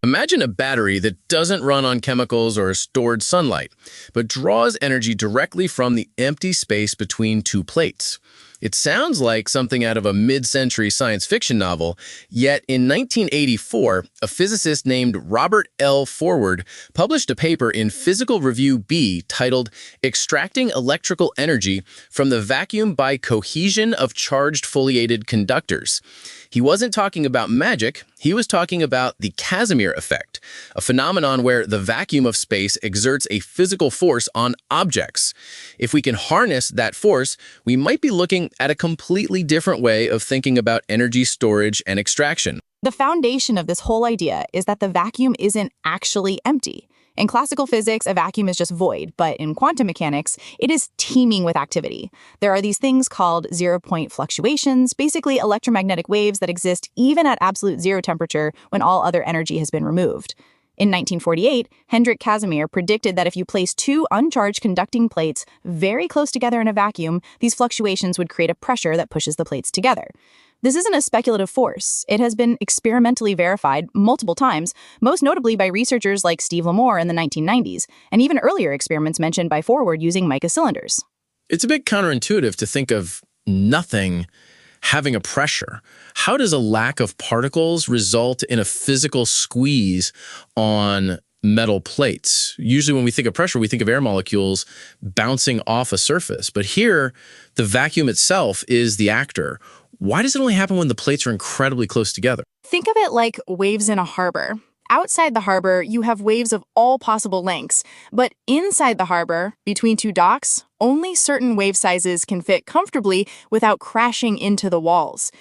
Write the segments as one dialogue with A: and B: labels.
A: Imagine a battery that doesn't run on chemicals or stored sunlight, but draws energy directly from the empty space between two plates. It sounds like something out of a mid-century science fiction novel, yet in 1984, a physicist named Robert L. Forward published a paper in Physical Review B titled Extracting Electrical Energy from the Vacuum by Cohesion of Charged Foliated Conductors. He wasn't talking about magic, he was talking about the Casimir effect, a phenomenon where the vacuum of space exerts a physical force on objects. If we can harness that force, we might be looking at a completely different way of thinking about energy storage and extraction.
B: The foundation of this whole idea is that the vacuum isn't actually empty. In classical physics, a vacuum is just void, but in quantum mechanics, it is teeming with activity. There are these things called zero-point fluctuations, basically electromagnetic waves that exist even at absolute zero temperature when all other energy has been removed. In 1948, Hendrik Casimir predicted that if you place two uncharged conducting plates very close together in a vacuum, these fluctuations would create a pressure that pushes the plates together. This isn't a speculative force. It has been experimentally verified multiple times, most notably by researchers like Steve Lamore in the 1990s, and even earlier experiments mentioned by Forward using mica cylinders.
A: It's a bit counterintuitive to think of nothing having a pressure. How does a lack of particles result in a physical squeeze on metal plates? Usually when we think of pressure, we think of air molecules bouncing off a surface. But here, the vacuum itself is the actor. Why does it only happen when the plates are incredibly close together?
B: Think of it like waves in a harbor. Outside the harbor, you have waves of all possible lengths. But inside the harbor, between two docks, only certain wave sizes can fit comfortably without crashing into the walls.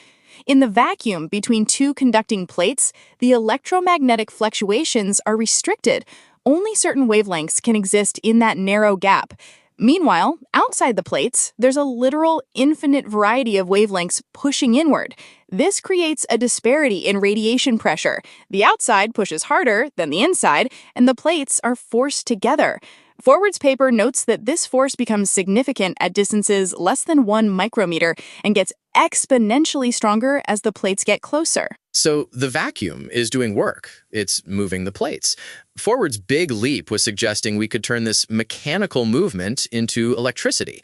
B: In the vacuum between two conducting plates, the electromagnetic fluctuations are restricted. Only certain wavelengths can exist in that narrow gap. Meanwhile, outside the plates, there's a literal infinite variety of wavelengths pushing inward. This creates a disparity in radiation pressure. The outside pushes harder than the inside, and the plates are forced together. Forward's paper notes that this force becomes significant at distances less than 1 micrometer and gets exponentially stronger as the plates get closer.
A: So the vacuum is doing work. It's moving the plates. Forward's big leap was suggesting we could turn this mechanical movement into electricity.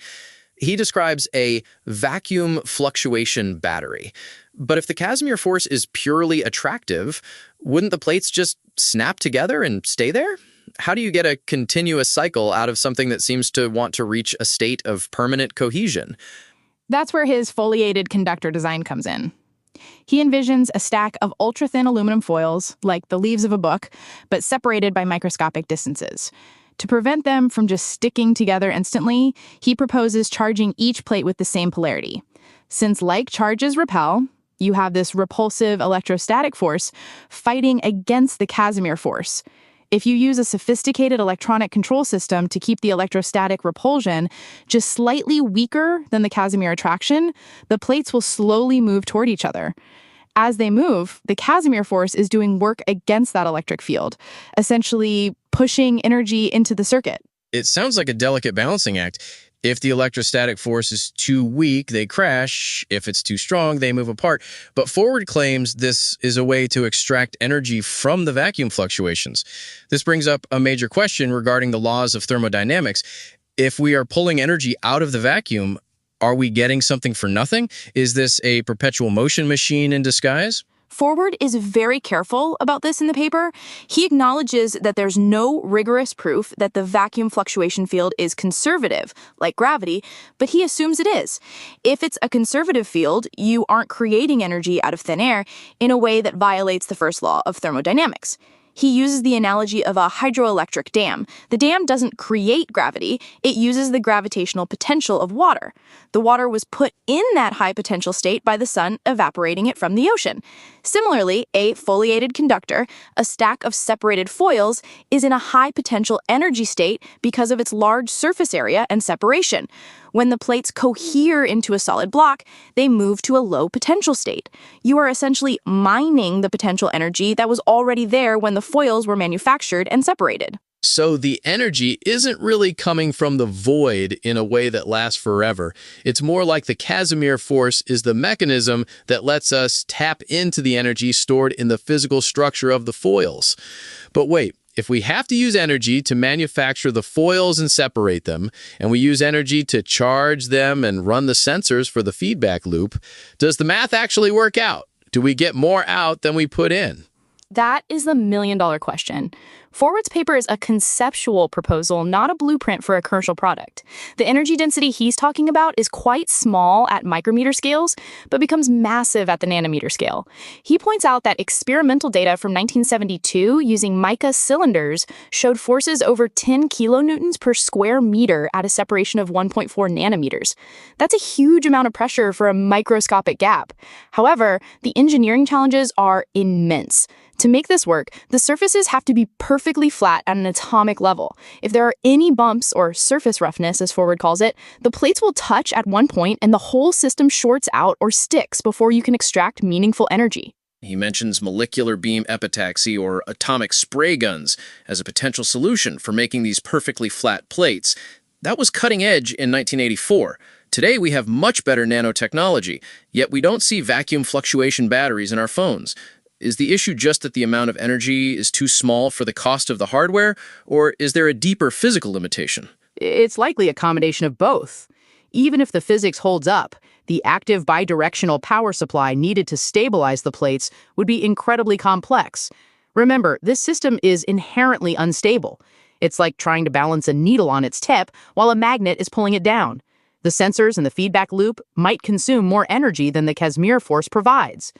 A: He describes a vacuum fluctuation battery. But if the Casimir force is purely attractive, wouldn't the plates just snap together and stay there? How do you get a continuous cycle out of something that seems to want to reach a state of permanent cohesion?
B: That's where his foliated conductor design comes in. He envisions a stack of ultra-thin aluminum foils, like the leaves of a book, but separated by microscopic distances. To prevent them from just sticking together instantly, he proposes charging each plate with the same polarity. Since like charges repel, you have this repulsive electrostatic force fighting against the Casimir force. If you use a sophisticated electronic control system to keep the electrostatic repulsion just slightly weaker than the Casimir attraction, the plates will slowly move toward each other. As they move, the Casimir force is doing work against that electric field, essentially pushing energy into the circuit.
A: It sounds like a delicate balancing act. If the electrostatic force is too weak, they crash. If it's too strong, they move apart. But Forward claims this is a way to extract energy from the vacuum fluctuations. This brings up a major question regarding the laws of thermodynamics. If we are pulling energy out of the vacuum, are we getting something for nothing? Is this a perpetual motion machine in disguise?
B: Forward is very careful about this in the paper. He acknowledges that there's no rigorous proof that the vacuum fluctuation field is conservative, like gravity, but he assumes it is. If it's a conservative field, you aren't creating energy out of thin air in a way that violates the first law of thermodynamics. He uses the analogy of a hydroelectric dam. The dam doesn't create gravity, it uses the gravitational potential of water. The water was put in that high potential state by the sun evaporating it from the ocean. Similarly, a foliated conductor, a stack of separated foils, is in a high potential energy state because of its large surface area and separation. When the plates cohere into a solid block, they move to a low potential state. You are essentially mining the potential energy that was already there when the foils were manufactured and separated.
A: So the energy isn't really coming from the void in a way that lasts forever. It's more like the Casimir force is the mechanism that lets us tap into the energy stored in the physical structure of the foils. But wait, if we have to use energy to manufacture the foils and separate them, and we use energy to charge them and run the sensors for the feedback loop, does the math actually work out? Do we get more out than we put in?
B: That is the million-dollar question. Forward's paper is a conceptual proposal, not a blueprint for a commercial product. The energy density he's talking about is quite small at micrometer scales, but becomes massive at the nanometer scale. He points out that experimental data from 1972 using mica cylinders showed forces over 10 kilonewtons per square meter at a separation of 1.4 nanometers. That's a huge amount of pressure for a microscopic gap. However, the engineering challenges are immense. To make this work, the surfaces have to be perfectly flat at an atomic level. If there are any bumps, or surface roughness as Forward calls it, the plates will touch at one point and the whole system shorts out or sticks before you can extract meaningful energy.
A: He mentions molecular beam epitaxy or atomic spray guns as a potential solution for making these perfectly flat plates. That was cutting edge in 1984. Today we have much better nanotechnology, yet we don't see vacuum fluctuation batteries in our phones. Is the issue just that the amount of energy is too small for the cost of the hardware, or is there a deeper physical limitation?
C: It's likely a combination of both. Even if the physics holds up, the active bidirectional power supply needed to stabilize the plates would be incredibly complex. Remember, this system is inherently unstable. It's like trying to balance a needle on its tip while a magnet is pulling it down. The sensors and the feedback loop might consume more energy than the Casimir force provides.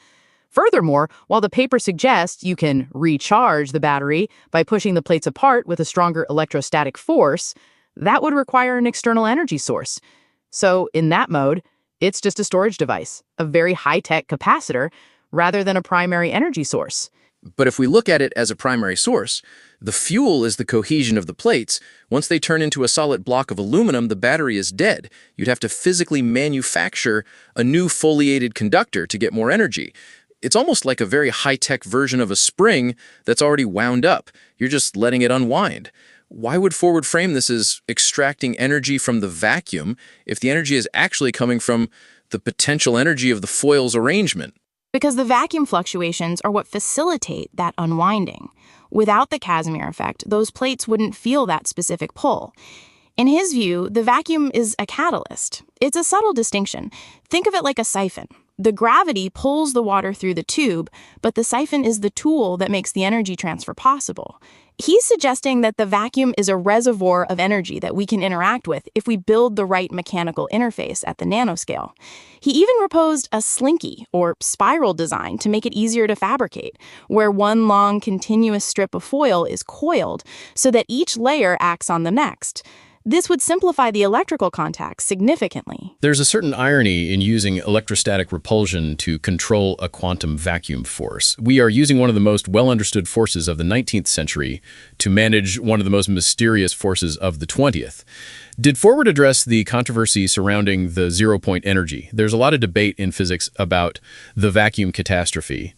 C: Furthermore, while the paper suggests you can recharge the battery by pushing the plates apart with a stronger electrostatic force, that would require an external energy source. So in that mode, it's just a storage device, a very high-tech capacitor, rather than a primary energy source.
A: But if we look at it as a primary source, the fuel is the cohesion of the plates. Once they turn into a solid block of aluminum, the battery is dead. You'd have to physically manufacture a new foliated conductor to get more energy. It's almost like a very high-tech version of a spring that's already wound up. You're just letting it unwind. Why would Forward frame this as extracting energy from the vacuum if the energy is actually coming from the potential energy of the foil's arrangement?
B: Because the vacuum fluctuations are what facilitate that unwinding. Without the Casimir effect, those plates wouldn't feel that specific pull. In his view, the vacuum is a catalyst. It's a subtle distinction. Think of it like a siphon. The gravity pulls the water through the tube, but the siphon is the tool that makes the energy transfer possible. He's suggesting that the vacuum is a reservoir of energy that we can interact with if we build the right mechanical interface at the nanoscale. He even proposed a slinky, or spiral design, to make it easier to fabricate, where one long continuous strip of foil is coiled so that each layer acts on the next. This would simplify the electrical contacts significantly.
A: There's a certain irony in using electrostatic repulsion to control a quantum vacuum force. We are using one of the most well-understood forces of the 19th century to manage one of the most mysterious forces of the 20th. Did Forward address the controversy surrounding the zero-point energy? There's a lot of debate in physics about the vacuum catastrophe.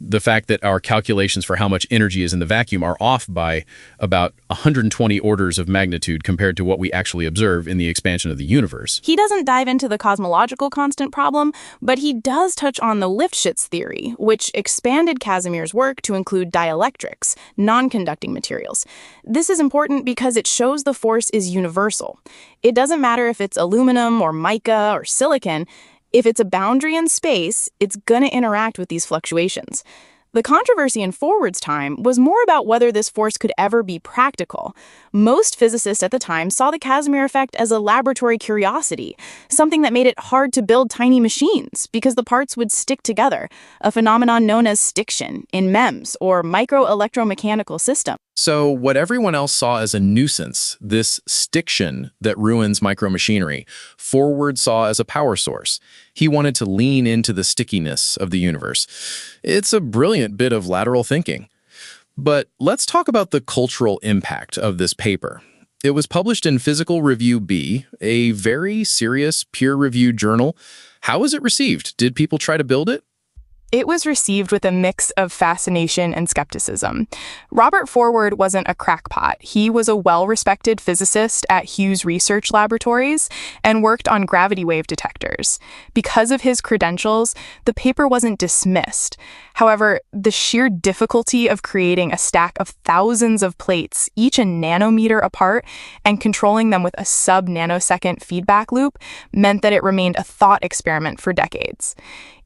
A: The fact that our calculations for how much energy is in the vacuum are off by about 120 orders of magnitude compared to what we actually observe in the expansion of the universe.
B: He doesn't dive into the cosmological constant problem, but he does touch on the Lifshitz theory, which expanded Casimir's work to include dielectrics, non-conducting materials. This is important because it shows the force is universal. It doesn't matter if it's aluminum or mica or silicon. If it's a boundary in space, it's going to interact with these fluctuations. The controversy in Forward's time was more about whether this force could ever be practical. Most physicists at the time saw the Casimir effect as a laboratory curiosity, something that made it hard to build tiny machines because the parts would stick together, a phenomenon known as stiction in MEMS, or micro-electromechanical system.
A: So what everyone else saw as a nuisance, this stiction that ruins micromachinery, Forward saw as a power source. He wanted to lean into the stickiness of the universe. It's a brilliant bit of lateral thinking. But let's talk about the cultural impact of this paper. It was published in Physical Review B, a very serious peer-reviewed journal. How was it received? Did people try to build it?
D: It was received with a mix of fascination and skepticism. Robert Forward wasn't a crackpot. He was a well-respected physicist at Hughes Research Laboratories and worked on gravity wave detectors. Because of his credentials, the paper wasn't dismissed. However, the sheer difficulty of creating a stack of thousands of plates, each a nanometer apart, and controlling them with a sub-nanosecond feedback loop meant that it remained a thought experiment for decades.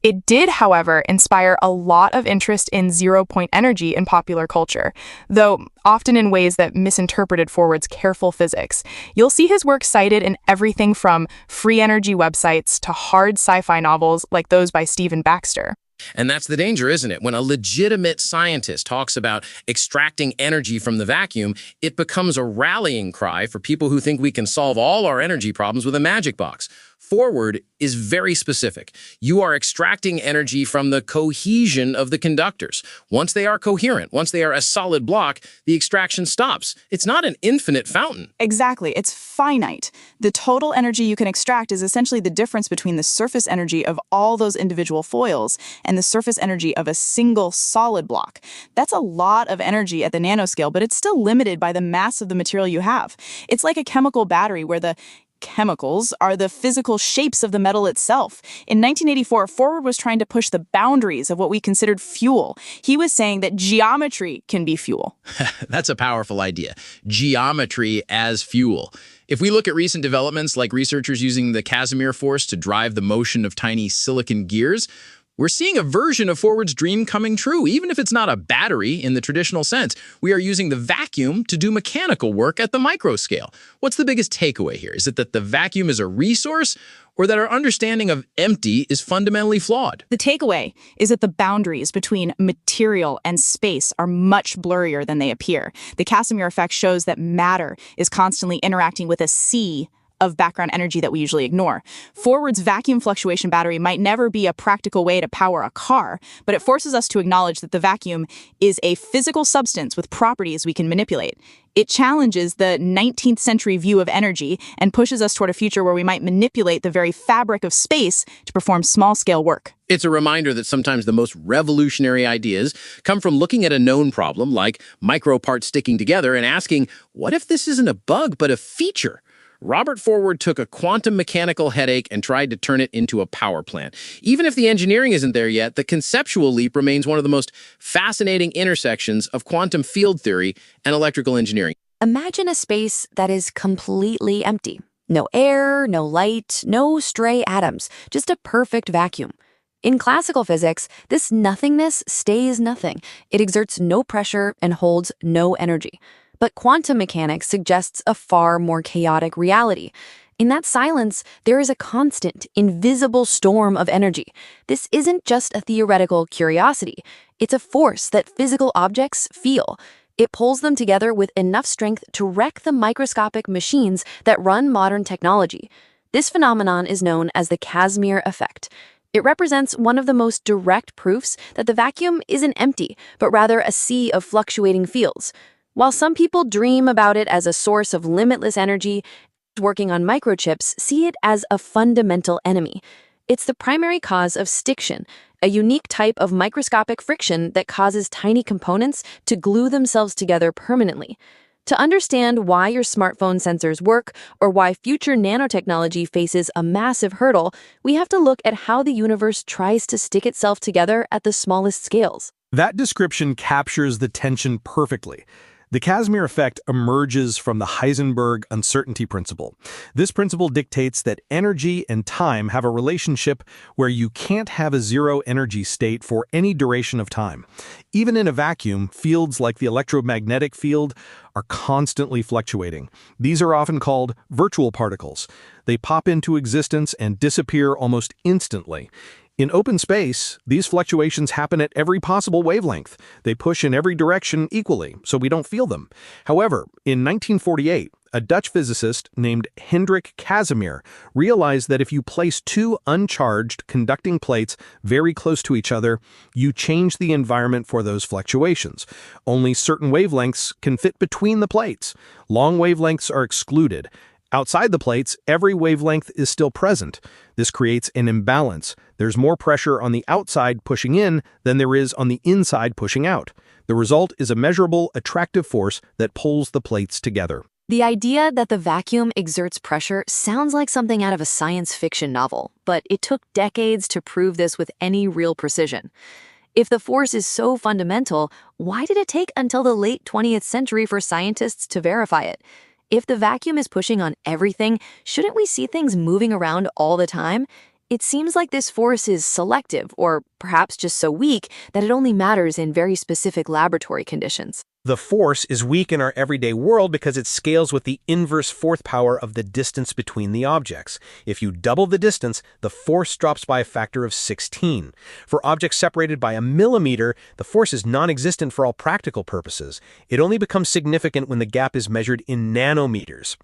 D: It did, however, inspire a lot of interest in zero-point energy in popular culture, though often in ways that misinterpreted Forward's careful physics. You'll see his work cited in everything from free energy websites to hard sci-fi novels like those by Stephen Baxter.
A: And that's the danger, isn't it? When a legitimate scientist talks about extracting energy from the vacuum, it becomes a rallying cry for people who think we can solve all our energy problems with a magic box. Forward is very specific. You are extracting energy from the cohesion of the conductors. Once they are coherent, once they are a solid block, the extraction stops. It's not an infinite fountain.
B: Exactly. It's finite. The total energy you can extract is essentially the difference between the surface energy of all those individual foils and the surface energy of a single solid block. That's a lot of energy at the nanoscale, but it's still limited by the mass of the material you have. It's like a chemical battery where the chemicals are the physical shapes of the metal itself. In 1984, Forward was trying to push the boundaries of what we considered fuel. He was saying that geometry can be fuel.
E: That's a powerful idea. Geometry as fuel. If we look at recent developments like researchers using the Casimir force to drive the motion of tiny silicon gears, we're seeing a version of Forward's dream coming true, even if it's not a battery in the traditional sense. We are using the vacuum to do mechanical work at the micro scale. What's the biggest takeaway here? Is it that the vacuum is a resource, or that our understanding of empty is fundamentally flawed?
B: The takeaway is that the boundaries between material and space are much blurrier than they appear. The Casimir effect shows that matter is constantly interacting with a sea of background energy that we usually ignore. Forward's vacuum fluctuation battery might never be a practical way to power a car, but it forces us to acknowledge that the vacuum is a physical substance with properties we can manipulate. It challenges the 19th century view of energy and pushes us toward a future where we might manipulate the very fabric of space to perform small-scale work.
A: It's a reminder that sometimes the most revolutionary ideas come from looking at a known problem, like micro parts sticking together, and asking, what if this isn't a bug but a feature? Robert Forward took a quantum mechanical headache and tried to turn it into a power plant. Even if the engineering isn't there yet, the conceptual leap remains one of the most fascinating intersections of quantum field theory and electrical engineering.
F: Imagine a space that is completely empty. No air, no light, no stray atoms, just a perfect vacuum. In classical physics, this nothingness stays nothing. It exerts no pressure and holds no energy. But quantum mechanics suggests a far more chaotic reality. In that silence, there is a constant, invisible storm of energy. This isn't just a theoretical curiosity. It's a force that physical objects feel. It pulls them together with enough strength to wreck the microscopic machines that run modern technology. This phenomenon is known as the Casimir effect. It represents one of the most direct proofs that the vacuum isn't empty, but rather a sea of fluctuating fields. While some people dream about it as a source of limitless energy, working on microchips see it as a fundamental enemy. It's the primary cause of stiction, a unique type of microscopic friction that causes tiny components to glue themselves together permanently. To understand why your smartphone sensors work or why future nanotechnology faces a massive hurdle, we have to look at how the universe tries to stick itself together at the smallest scales.
G: That description captures the tension perfectly. The Casimir effect emerges from the Heisenberg uncertainty principle. This principle dictates that energy and time have a relationship where you can't have a zero energy state for any duration of time. Even in a vacuum, fields like the electromagnetic field are constantly fluctuating. These are often called virtual particles. They pop into existence and disappear almost instantly. In open space, these fluctuations happen at every possible wavelength. They push in every direction equally, so we don't feel them. However, in 1948, a Dutch physicist named Hendrik Casimir realized that if you place two uncharged conducting plates very close to each other, you change the environment for those fluctuations. Only certain wavelengths can fit between the plates. Long wavelengths are excluded. Outside the plates, every wavelength is still present. This creates an imbalance. There's more pressure on the outside pushing in than there is on the inside pushing out. The result is a measurable, attractive force that pulls the plates together.
F: The idea that the vacuum exerts pressure sounds like something out of a science fiction novel, but it took decades to prove this with any real precision. If the force is so fundamental, why did it take until the late 20th century for scientists to verify it? If the vacuum is pushing on everything, shouldn't we see things moving around all the time? It seems like this force is selective, or perhaps just so weak that it only matters in very specific laboratory conditions.
H: The force is weak in our everyday world because it scales with the inverse fourth power of the distance between the objects. If you double the distance, the force drops by a factor of 16. For objects separated by a millimeter, the force is non-existent for all practical purposes. It only becomes significant when the gap is measured in nanometers.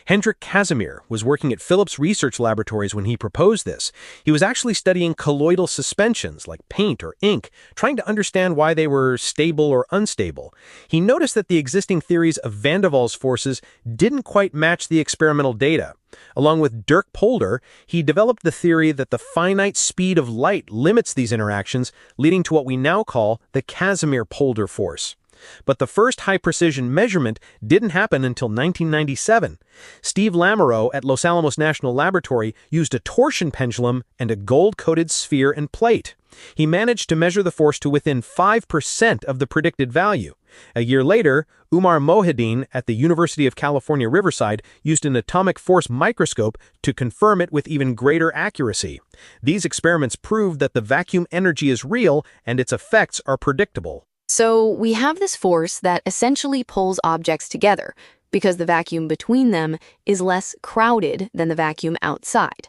H: Hendrik Casimir was working at Philips Research Laboratories when he proposed this. He was actually studying colloidal suspensions like paint or ink, trying to understand why they were stable or unstable. He noticed that the existing theories of van der Waals forces didn't quite match the experimental data. Along with Dirk Polder, he developed the theory that the finite speed of light limits these interactions, leading to what we now call the Casimir-Polder force. But the first high-precision measurement didn't happen until 1997. Steve Lamoureux at Los Alamos National Laboratory used a torsion pendulum and a gold-coated sphere and plate. He managed to measure the force to within 5% of the predicted value. A year later, Umar Mohideen at the University of California, Riverside used an atomic force microscope to confirm it with even greater accuracy. These experiments proved that the vacuum energy is real and its effects are predictable.
F: So we have this force that essentially pulls objects together, because the vacuum between them is less crowded than the vacuum outside.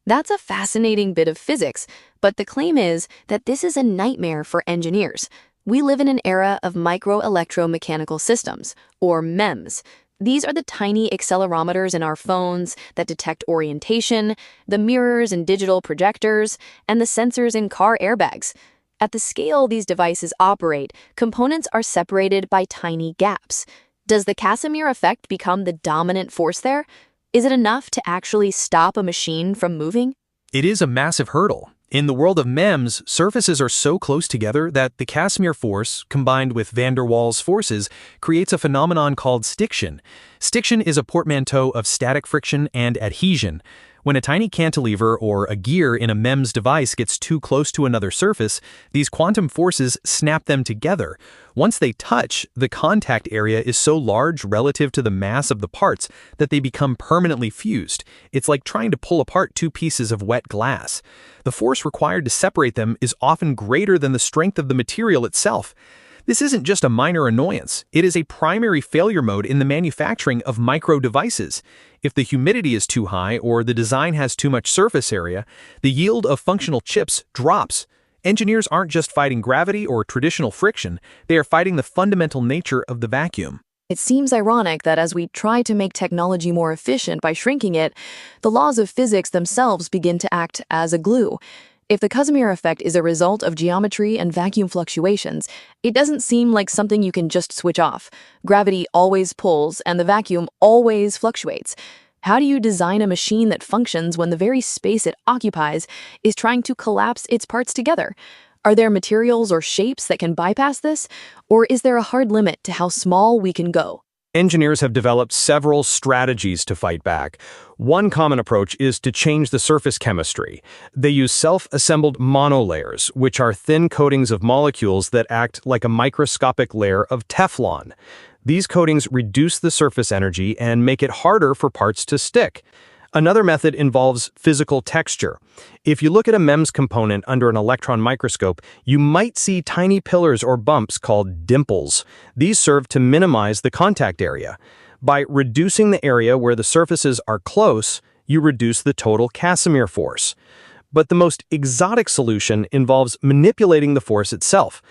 F: That's a fascinating bit of physics, but the claim is that this is a nightmare for engineers. We live in an era of microelectromechanical systems, or MEMS. These are the tiny accelerometers in our phones that detect orientation, the mirrors and digital projectors, and the sensors in car airbags. At the scale these devices operate, components are separated by tiny gaps. Does the Casimir effect become the dominant force there? Is it enough to actually stop a machine from moving?
H: It is a massive hurdle. In the world of MEMS, surfaces are so close together that the Casimir force, combined with van der Waals forces, creates a phenomenon called stiction. Stiction is a portmanteau of static friction and adhesion. When a tiny cantilever or a gear in a MEMS device gets too close to another surface, these quantum forces snap them together. Once they touch, the contact area is so large relative to the mass of the parts that they become permanently fused. It's like trying to pull apart two pieces of wet glass. The force required to separate them is often greater than the strength of the material itself. This isn't just a minor annoyance. It is a primary failure mode in the manufacturing of micro devices. If the humidity is too high or the design has too much surface area, the yield of functional chips drops. Engineers aren't just fighting gravity or traditional friction, they are fighting the fundamental nature of the vacuum.
B: It seems ironic that as we try to make technology more efficient by shrinking it, the laws of physics themselves begin to act as a glue. If the Casimir effect is a result of geometry and vacuum fluctuations, it doesn't seem like something you can just switch off. Gravity always pulls, and the vacuum always fluctuates. How do you design a machine that functions when the very space it occupies is trying to collapse its parts together? Are there materials or shapes that can bypass this? Or is there a hard limit to how small we can go?
H: Engineers have developed several strategies to fight back. One common approach is to change the surface chemistry. They use self-assembled monolayers, which are thin coatings of molecules that act like a microscopic layer of Teflon. These coatings reduce the surface energy and make it harder for parts to stick. Another method involves physical texture. If you look at a MEMS component under an electron microscope, you might see tiny pillars or bumps called dimples. These serve to minimize the contact area. By reducing the area where the surfaces are close, you reduce the total Casimir force. But the most exotic solution involves manipulating the force itself.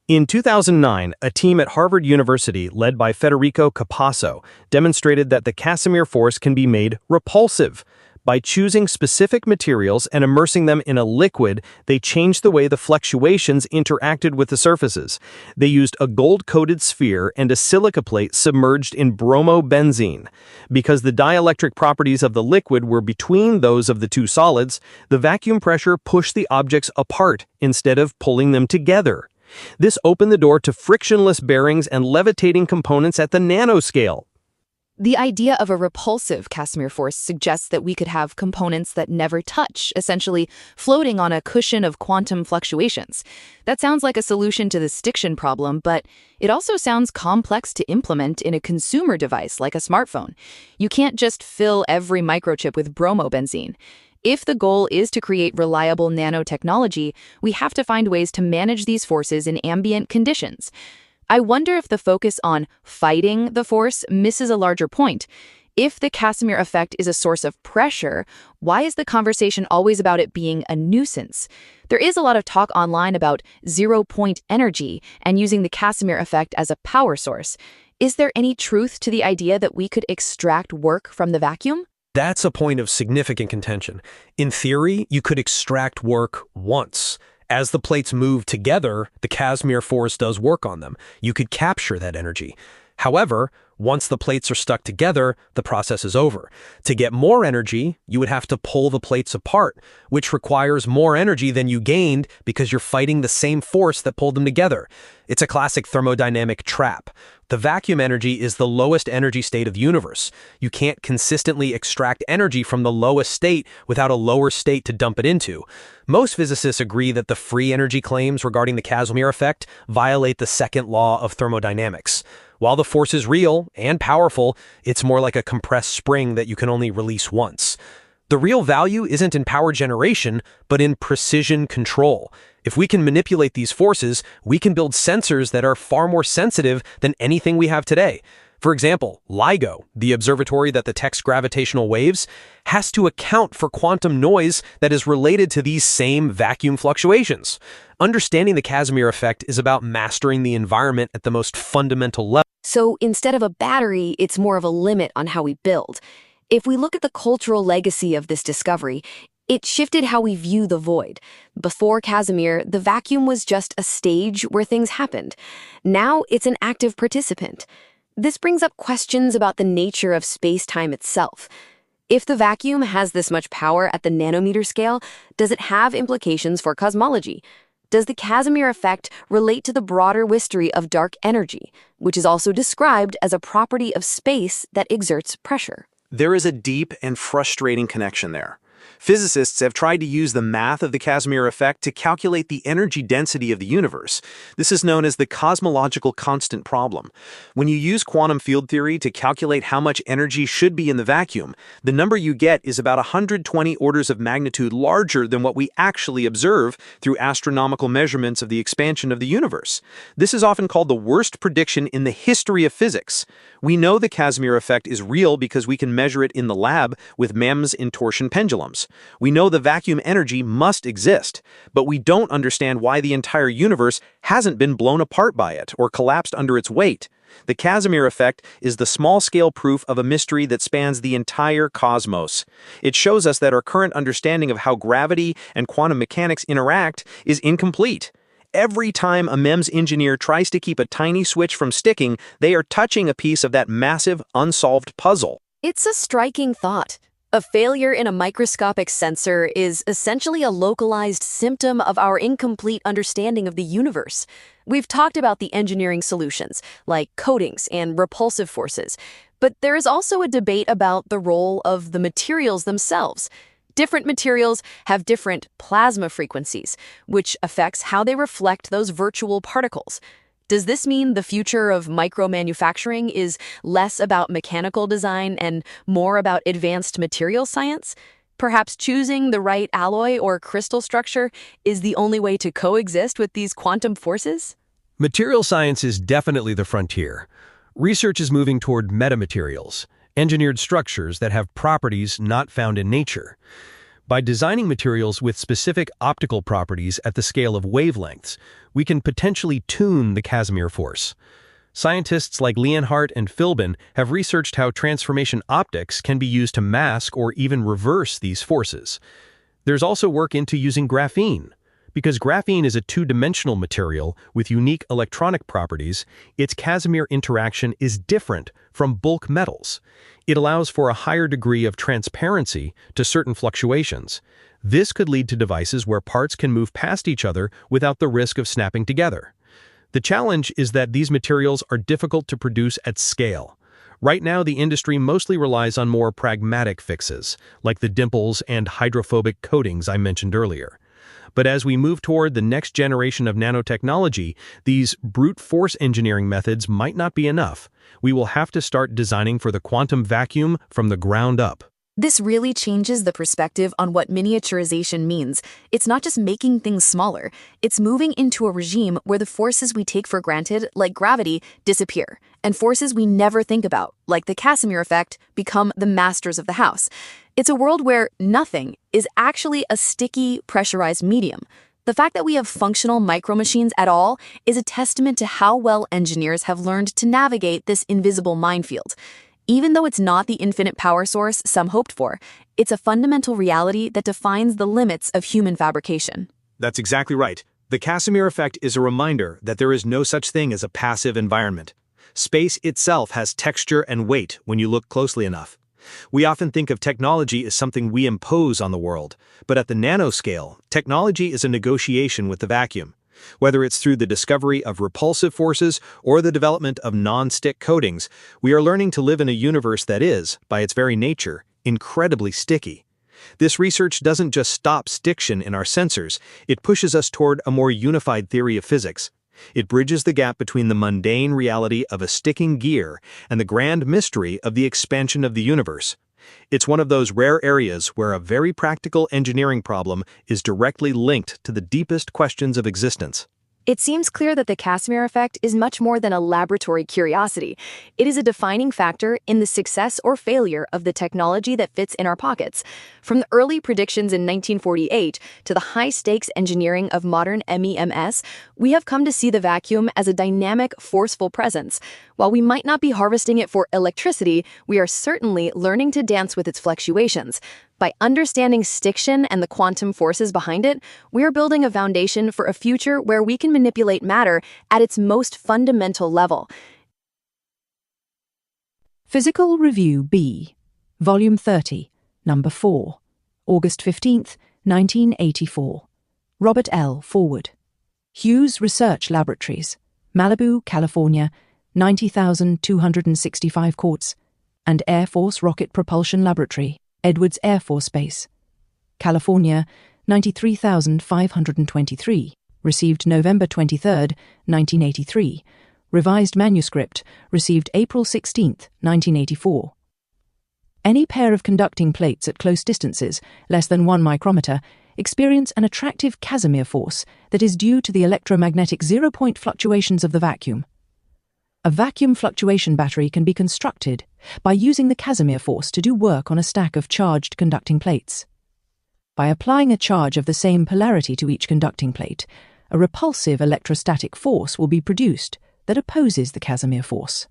H: In 2009, a team at Harvard University, led by Federico Capasso, demonstrated that the Casimir force can be made repulsive. By choosing specific materials and immersing them in a liquid, they changed the way the fluctuations interacted with the surfaces. They used a gold-coated sphere and a silica plate submerged in bromobenzene. Because the dielectric properties of the liquid were between those of the two solids, the vacuum pressure pushed the objects apart instead of pulling them together. This opened the door to frictionless bearings and levitating components at the nanoscale.
B: The idea of a repulsive Casimir force suggests that we could have components that never touch, essentially floating on a cushion of quantum fluctuations. That sounds like a solution to the stiction problem, but it also sounds complex to implement in a consumer device like a smartphone. You can't just fill every microchip with bromobenzene. If the goal is to create reliable nanotechnology, we have to find ways to manage these forces in ambient conditions. I wonder if the focus on fighting the force misses a larger point. If the Casimir effect is a source of pressure, why is the conversation always about it being a nuisance? There is a lot of talk online about zero-point energy and using the Casimir effect as a power source. Is there any truth to the idea that we could extract work from the vacuum?
H: That's a point of significant contention. In theory, you could extract work once. As the plates move together, the Casimir force does work on them. You could capture that energy. However, once the plates are stuck together, the process is over. To get more energy, you would have to pull the plates apart, which requires more energy than you gained because you're fighting the same force that pulled them together. It's a classic thermodynamic trap. The vacuum energy is the lowest energy state of the universe. You can't consistently extract energy from the lowest state without a lower state to dump it into. Most physicists agree that the free energy claims regarding the Casimir effect violate the second law of thermodynamics. While the force is real and powerful, it's more like a compressed spring that you can only release once. The real value isn't in power generation, but in precision control. If we can manipulate these forces, we can build sensors that are far more sensitive than anything we have today. For example, LIGO, the observatory that detects gravitational waves, has to account for quantum noise that is related to these same vacuum fluctuations. Understanding the Casimir effect is about mastering the environment at the most fundamental level.
F: So instead of a battery, it's more of a limit on how we build. If we look at the cultural legacy of this discovery, it shifted how we view the void. Before Casimir, the vacuum was just a stage where things happened. Now it's an active participant. This brings up questions about the nature of space-time itself. If the vacuum has this much power at the nanometer scale, does it have implications for cosmology? Does the Casimir effect relate to the broader history of dark energy, which is also described as a property of space that exerts pressure?
H: There is a deep and frustrating connection there. Physicists have tried to use the math of the Casimir effect to calculate the energy density of the universe. This is known as the cosmological constant problem. When you use quantum field theory to calculate how much energy should be in the vacuum, the number you get is about 120 orders of magnitude larger than what we actually observe through astronomical measurements of the expansion of the universe. This is often called the worst prediction in the history of physics. We know the Casimir effect is real because we can measure it in the lab with MEMS intorsion pendulums. We know the vacuum energy must exist, but we don't understand why the entire universe hasn't been blown apart by it or collapsed under its weight. The Casimir effect is the small-scale proof of a mystery that spans the entire cosmos. It shows us that our current understanding of how gravity and quantum mechanics interact is incomplete. Every time a MEMS engineer tries to keep a tiny switch from sticking, they are touching a piece of that massive, unsolved puzzle.
F: It's a striking thought. A failure in a microscopic sensor is essentially a localized symptom of our incomplete understanding of the universe. We've talked about the engineering solutions, like coatings and repulsive forces, but there is also a debate about the role of the materials themselves. Different materials have different plasma frequencies, which affects how they reflect those virtual particles. Does this mean the future of micromanufacturing is less about mechanical design and more about advanced material science? Perhaps choosing the right alloy or crystal structure is the only way to coexist with these quantum forces?
G: Material science is definitely the frontier. Research is moving toward metamaterials, engineered structures that have properties not found in nature. By designing materials with specific optical properties at the scale of wavelengths, we can potentially tune the Casimir force.
H: Scientists like Leonhardt and Philbin have researched how transformation optics can be used to mask or even reverse these forces. There's also work into using graphene. Because graphene is a two-dimensional material with unique electronic properties, its Casimir interaction is different from bulk metals. It allows for a higher degree of transparency to certain fluctuations. This could lead to devices where parts can move past each other without the risk of snapping together. The challenge is that these materials are difficult to produce at scale. Right now, the industry mostly relies on more pragmatic fixes, like the dimples and hydrophobic coatings I mentioned earlier. But as we move toward the next generation of nanotechnology, these brute force engineering methods might not be enough. We will have to start designing for the quantum vacuum from the ground up.
B: This really changes the perspective on what miniaturization means. It's not just making things smaller, it's moving into a regime where the forces we take for granted, like gravity, disappear, and forces we never think about, like the Casimir effect, become the masters of the house. It's a world where nothing is actually a sticky, pressurized medium. The fact that we have functional micromachines at all is a testament to how well engineers have learned to navigate this invisible minefield. Even though it's not the infinite power source some hoped for, it's a fundamental reality that defines the limits of human fabrication.
H: That's exactly right. The Casimir effect is a reminder that there is no such thing as a passive environment. Space itself has texture and weight when you look closely enough. We often think of technology as something we impose on the world, but at the nanoscale, technology is a negotiation with the vacuum. Whether it's through the discovery of repulsive forces or the development of non-stick coatings, we are learning to live in a universe that is, by its very nature, incredibly sticky. This research doesn't just stop stiction in our sensors, it pushes us toward a more unified theory of physics. It bridges the gap between the mundane reality of a sticking gear and the grand mystery of the expansion of the universe. It's one of those rare areas where a very practical engineering problem is directly linked to the deepest questions of existence.
B: It seems clear that the Casimir effect is much more than a laboratory curiosity. It is a defining factor in the success or failure of the technology that fits in our pockets. From the early predictions in 1948 to the high-stakes engineering of modern MEMS, we have come to see the vacuum as a dynamic, forceful presence. While we might not be harvesting it for electricity, we are certainly learning to dance with its fluctuations. By understanding stiction and the quantum forces behind it, we are building a foundation for a future where we can manipulate matter at its most fundamental level.
C: Physical Review B, Volume 30, Number 4, August 15th, 1984. Robert L. Forward. Hughes Research Laboratories, Malibu, California, 90,265 quarts, and Air Force Rocket Propulsion Laboratory, Edwards Air Force Base, California, 93,523, received November 23, 1983, revised manuscript, received April 16, 1984. Any pair of conducting plates at close distances, less than 1 micrometer, experience an attractive Casimir force that is due to the electromagnetic zero-point fluctuations of the vacuum. A vacuum fluctuation battery can be constructed by using the Casimir force to do work on a stack of charged conducting plates. By applying a charge of the same polarity to each conducting plate, a repulsive electrostatic force will be produced that opposes the Casimir force.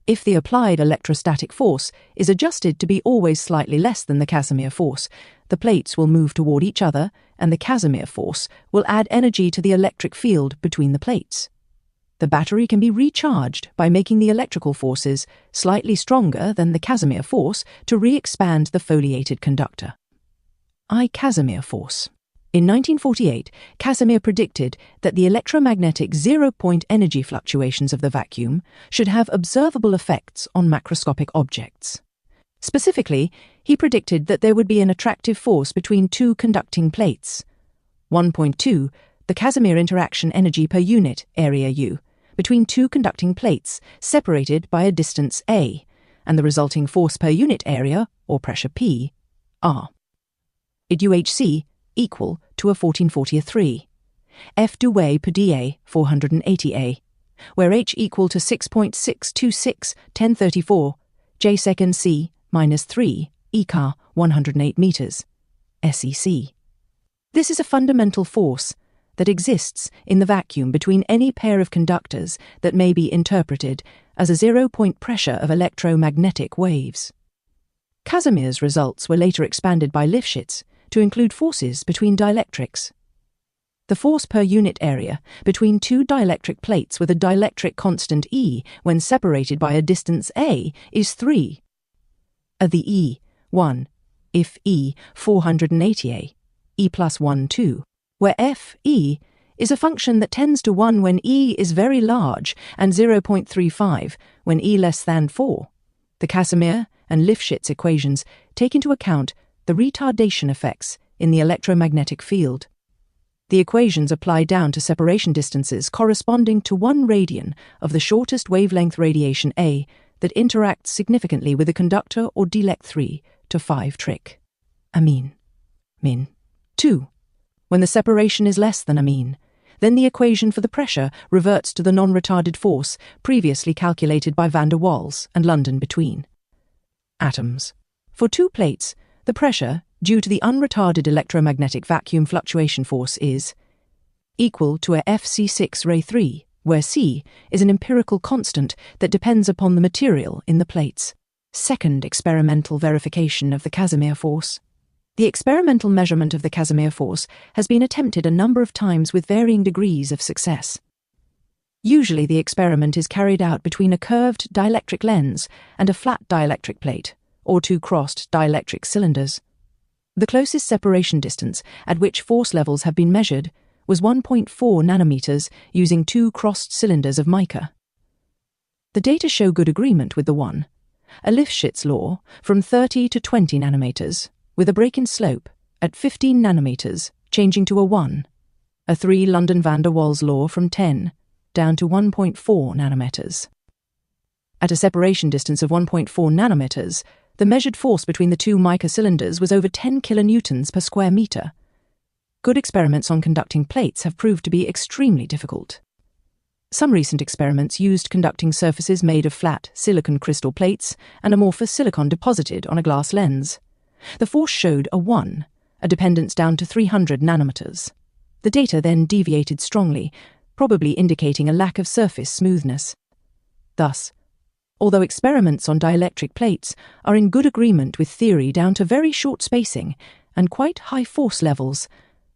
C: If the applied electrostatic force is adjusted to be always slightly less than the Casimir force, the plates will move toward each other and the Casimir force will add energy to the electric field between the plates. The battery can be recharged by making the electrical forces slightly stronger than the Casimir force to re-expand the foliated conductor. Casimir force. In 1948, Casimir predicted that the electromagnetic zero-point energy fluctuations of the vacuum should have observable effects on macroscopic objects. Specifically, he predicted that there would be an attractive force between two conducting plates. 1.2, the Casimir interaction energy per unit, area U, between two conducting plates separated by a distance A, and the resulting force per unit area, or pressure P, R. At UHC equal to a 1440-3. F Dewey per dA 480A, where H equal to 6.626 1034, J second C minus 3, ECAR 108 meters, SEC. This is a fundamental force, that exists in the vacuum between any pair of conductors that may be interpreted as a zero-point pressure of electromagnetic waves. Casimir's results were later expanded by Lifshitz to include forces between dielectrics. The force per unit area between two dielectric plates with a dielectric constant E when separated by a distance a is 3. The E, 1, if E 480A, E plus 1, 2, where F(E) is a function that tends to 1 when E is very large and 0.35 when E less than 4. The Casimir and Lifshitz equations take into account the retardation effects in the electromagnetic field. The equations apply down to separation distances corresponding to 1 radian of the shortest wavelength radiation A that interacts significantly with a conductor or Dirac 3 to 5 trick. Amine. Min. 2. When the separation is less than amine, then the equation for the pressure reverts to the non-retarded force previously calculated by van der Waals and London between atoms. For two plates, the pressure, due to the unretarded electromagnetic vacuum fluctuation force, is equal to a Fc6 Ray 3, where C is an empirical constant that depends upon the material in the plates. Second experimental verification of the Casimir force. The experimental measurement of the Casimir force has been attempted a number of times with varying degrees of success. Usually the experiment is carried out between a curved dielectric lens and a flat dielectric plate, or two crossed dielectric cylinders. The closest separation distance at which force levels have been measured was 1.4 nanometers using two crossed cylinders of mica. The data show good agreement with the one, a Lifshitz law from 30 to 20 nanometers, with a break-in slope at 15 nanometers changing to a 1, a 3 London van der Waals law from 10 down to 1.4 nanometers. At a separation distance of 1.4 nanometers, the measured force between the two mica cylinders was over 10 kilonewtons per square meter. Good experiments on conducting plates have proved to be extremely difficult. Some recent experiments used conducting surfaces made of flat silicon crystal plates and amorphous silicon deposited on a glass lens. The force showed a 1, a dependence down to 300 nanometers. The data then deviated strongly, probably indicating a lack of surface smoothness. Thus, although experiments on dielectric plates are in good agreement with theory down to very short spacing and quite high force levels,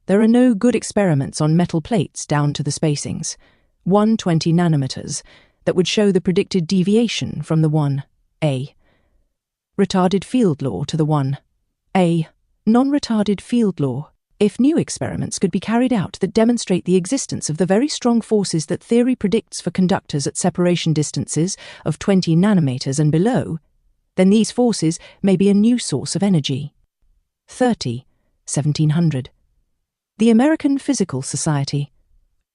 C: there are no good experiments on metal plates down to the spacings, 120 nanometers, that would show the predicted deviation from the 1A retarded field law to the 1A non-retarded field law. If new experiments could be carried out that demonstrate the existence of the very strong forces that theory predicts for conductors at separation distances of 20 nanometers and below, then these forces may be a new source of energy. 1700. The American Physical Society.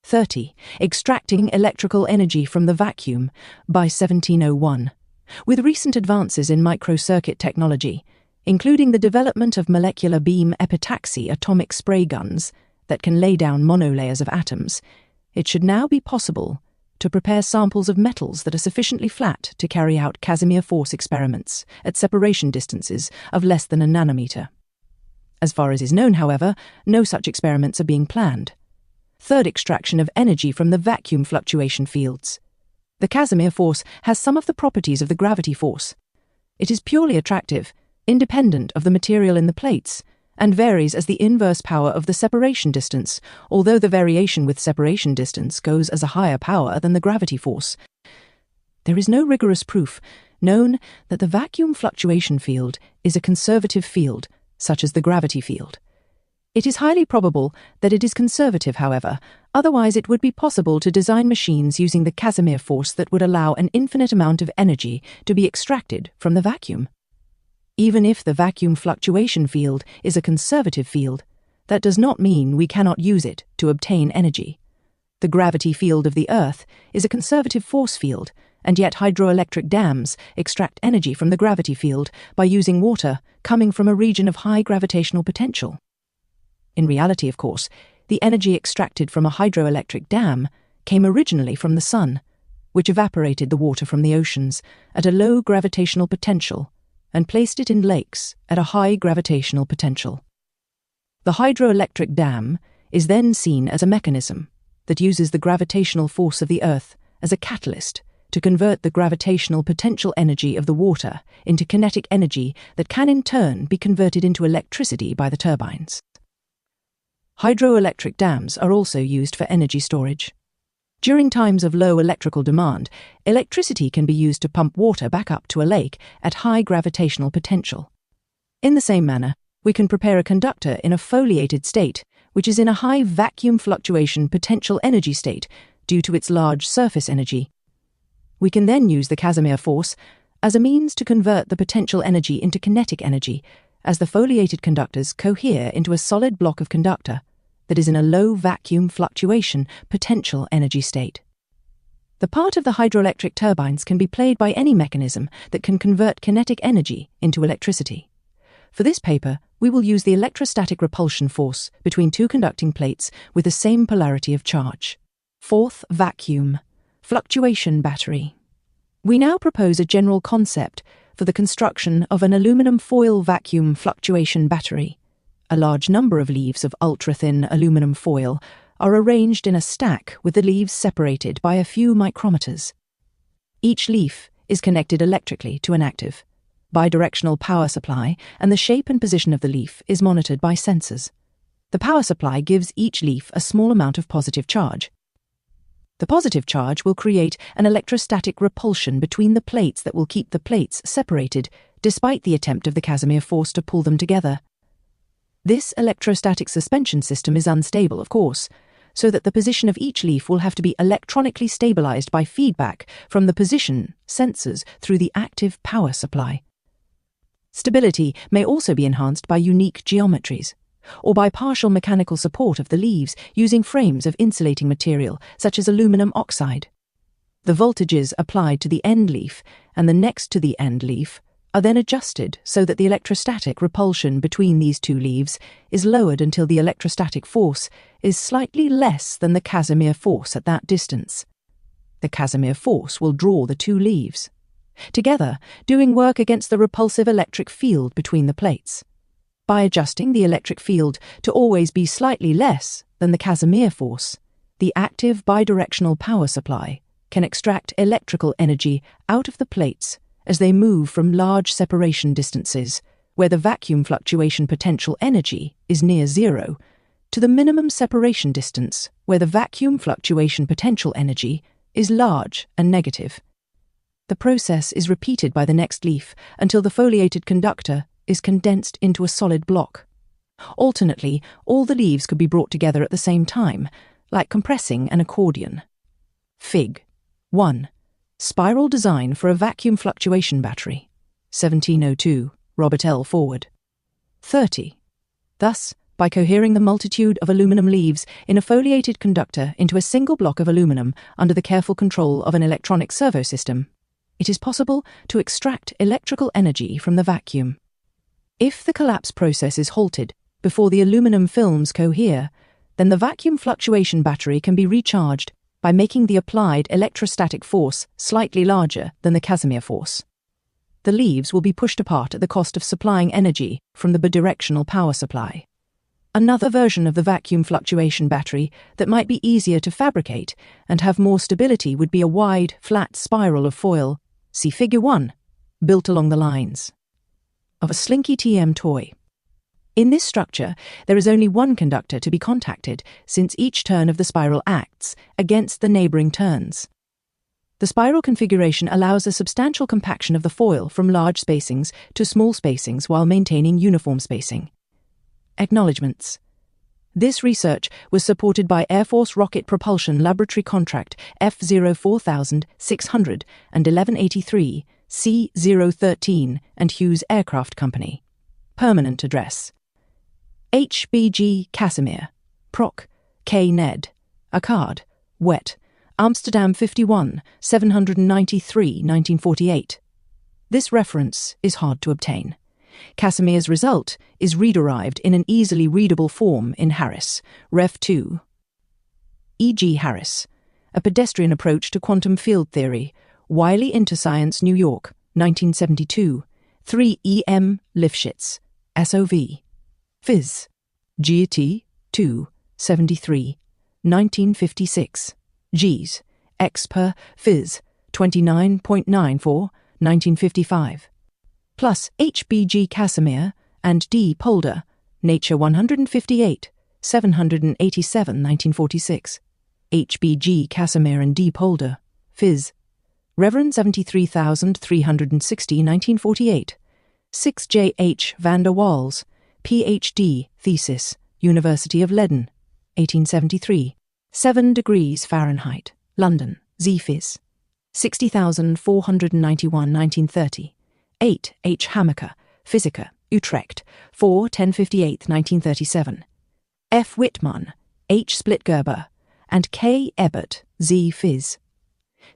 C: 30. Extracting electrical energy from the vacuum by 1701. With recent advances in microcircuit technology, including the development of molecular beam epitaxy atomic spray guns that can lay down monolayers of atoms, it should now be possible to prepare samples of metals that are sufficiently flat to carry out Casimir force experiments at separation distances of less than a nanometer. As far as is known, however, no such experiments are being planned. Third, extraction of energy from the vacuum fluctuation fields. The Casimir force has some of the properties of the gravity force. It is purely attractive, independent of the material in the plates, and varies as the inverse power of the separation distance, although the variation with separation distance goes as a higher power than the gravity force. There is no rigorous proof known that the vacuum fluctuation field is a conservative field, such as the gravity field. It is highly probable that it is conservative, however, otherwise it would be possible to design machines using the Casimir force that would allow an infinite amount of energy to be extracted from the vacuum. Even if the vacuum fluctuation field is a conservative field, that does not mean we cannot use it to obtain energy. The gravity field of the Earth is a conservative force field, and yet hydroelectric dams extract energy from the gravity field by using water coming from a region of high gravitational potential. In reality, of course, the energy extracted from a hydroelectric dam came originally from the sun, which evaporated the water from the oceans at a low gravitational potential and placed it in lakes at a high gravitational potential. The hydroelectric dam is then seen as a mechanism that uses the gravitational force of the Earth as a catalyst to convert the gravitational potential energy of the water into kinetic energy that can in turn be converted into electricity by the turbines. Hydroelectric dams are also used for energy storage. During times of low electrical demand, electricity can be used to pump water back up to a lake at high gravitational potential. In the same manner, we can prepare a conductor in a foliated state, which is in a high vacuum fluctuation potential energy state due to its large surface energy. We can then use the Casimir force as a means to convert the potential energy into kinetic energy, as the foliated conductors cohere into a solid block of conductor that is in a low vacuum fluctuation potential energy state. The part of the hydroelectric turbines can be played by any mechanism that can convert kinetic energy into electricity. For this paper, we will use the electrostatic repulsion force between two conducting plates with the same polarity of charge. Fourth, vacuum, fluctuation battery. We now propose a general concept for the construction of an aluminum foil vacuum fluctuation battery. A large number of leaves of ultra-thin aluminum foil are arranged in a stack with the leaves separated by a few micrometers. Each leaf is connected electrically to an active, bidirectional power supply, and the shape and position of the leaf is monitored by sensors. The power supply gives each leaf a small amount of positive charge. The positive charge will create an electrostatic repulsion between the plates that will keep the plates separated, despite the attempt of the Casimir force to pull them together. This electrostatic suspension system is unstable, of course, so that the position of each leaf will have to be electronically stabilized by feedback from the position sensors through the active power supply. Stability may also be enhanced by unique geometries, or by partial mechanical support of the leaves using frames of insulating material such as aluminum oxide. The voltages applied to the end leaf and the next to the end leaf are then adjusted so that the electrostatic repulsion between these two leaves is lowered until the electrostatic force is slightly less than the Casimir force at that distance. The Casimir force will draw the two leaves, together doing work against the repulsive electric field between the plates. By adjusting the electric field to always be slightly less than the Casimir force, the active bidirectional power supply can extract electrical energy out of the plates as they move from large separation distances, where the vacuum fluctuation potential energy is near zero, to the minimum separation distance, where the vacuum fluctuation potential energy is large and negative. The process is repeated by the next leaf until the foliated conductor is condensed into a solid block. Alternately, all the leaves could be brought together at the same time, like compressing an accordion. Fig. 1. Spiral design for a vacuum fluctuation battery. 1702, Robert L. Forward. 30. Thus, by cohering the multitude of aluminum leaves in a foliated conductor into a single block of aluminum under the careful control of an electronic servo system, it is possible to extract electrical energy from the vacuum. If the collapse process is halted before the aluminum films cohere, then the vacuum fluctuation battery can be recharged by making the applied electrostatic force slightly larger than the Casimir force. The leaves will be pushed apart at the cost of supplying energy from the bidirectional power supply. Another version of the vacuum fluctuation battery that might be easier to fabricate and have more stability would be a wide, flat spiral of foil, see Figure 1, built along the lines of a Slinky TM toy. In this structure, there is only one conductor to be contacted, since each turn of the spiral acts against the neighboring turns. The spiral configuration allows a substantial compaction of the foil from large spacings to small spacings while maintaining uniform spacing. Acknowledgements. This research was supported by Air Force Rocket Propulsion Laboratory Contract F04600 and 1183 C013 and Hughes Aircraft Company. Permanent address: HBG Casimir, Proc. K. Ned, Akkad, Wet, Amsterdam 51, 793, 1948. This reference is hard to obtain. Casimir's result is re-derived in an easily readable form in Harris, Ref 2. E. G. Harris, A Pedestrian Approach to Quantum Field Theory, Wiley Interscience, New York, 1972, 3 E. M. Lifshitz, SOV. Phys. GT 2, 73, 1956. Gs. X per Phys. 29.94, 1955. Plus HBG Casimir and D. Polder, Nature 158, 787, 1946. HBG Casimir and D. Polder, Phys. Reverend 73,360, 1948. 6 J. H. van der Waals, Ph.D. Thesis, University of Leiden, 1873. 7 degrees Fahrenheit, London, Z-Phys. 60,491, 1930. 8 H. Hammaker, Physica, Utrecht, 4 1058, 1937. F. Wittmann, H. Splitgerber, and K. Ebert, Z-Phys.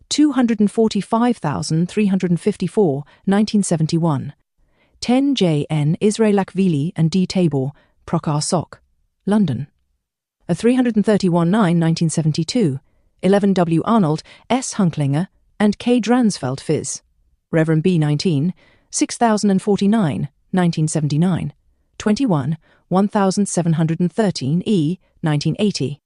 C: 245,354, 1971. 10 J. N. Israelakvili and D. Tabor, Prokhor Sok, London. A 331 9, 1972. 11 W. Arnold, S. Hunklinger, and K. Dransfeld, Phys. Reverend B. 19, 6049, 1979. 21 1713 E. 1980.